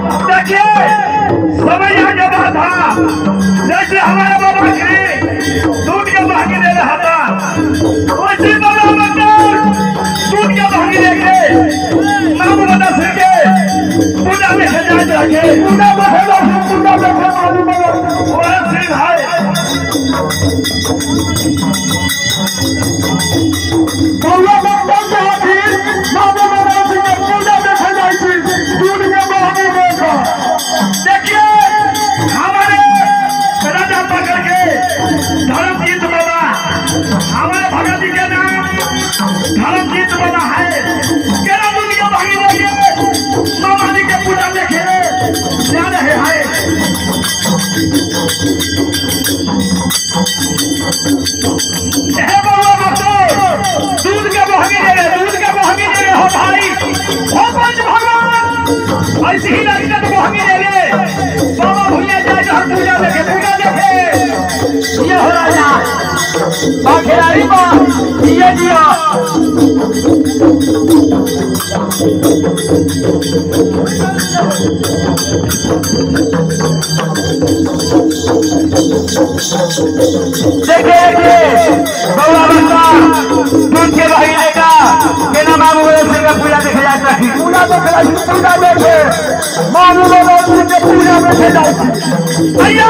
देखिए समय आगे बात था जैसे हमारे बाबा जी दूध के भागी दे रहा था वैसे बाबा मंदिर दूध के भागी लेके नाम बता सके पूजा में सजा रखे पूजा में मालूम है भाई धर्मजीत बाबा हमारे भगत जी के नाम धर्मजीत बाबा है केरा दुनिया भागी रहिए मामा जी के पूजा देखे जा रहे हैं बाबा भक्तों दूध के बहगी ले हो भाई हो पंच भगवान ऐसी ही लगता तो बहगी ले बाबा भैया जाए तो पूजा देखे ये हो राजा खिलाड़ी बा ये दिया देखिए गौरा बंदा दूध के भाई का केना बाबू सिंह का पूजा देखे जाता है पूजा देखे बाबू सिंह के पूजा देखे जाता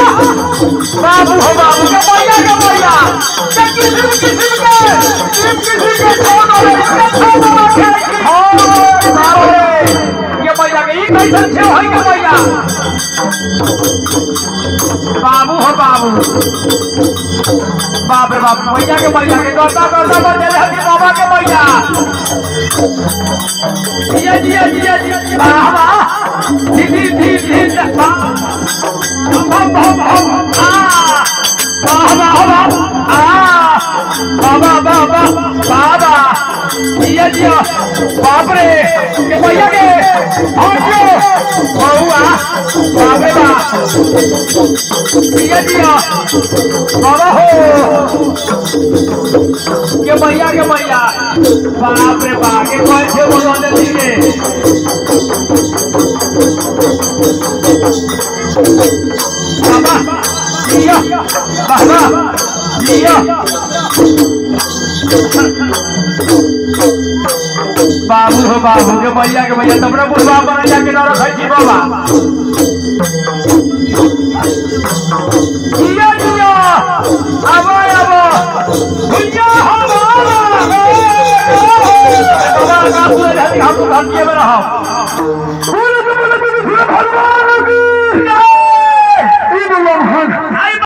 बाबू हो बाबू के मैया के मैया ये मैया के कैसे से है के मैया बाबू हो बाबू बाप रे बाप मैया के करता बचे रहे बाबा के मैया बाबा बाप रे के भैया के बहुआ बाप रे बाबा हो के भैया बाप रे बाप के कैसे बोलो दीजिए बाबा बाबू हो बाबू के भैया तबरा बुढ़वा बना जाके ना रखै छी बाबा जिया आबो भैया हो बाबा का पूरा हम घंटे में रहो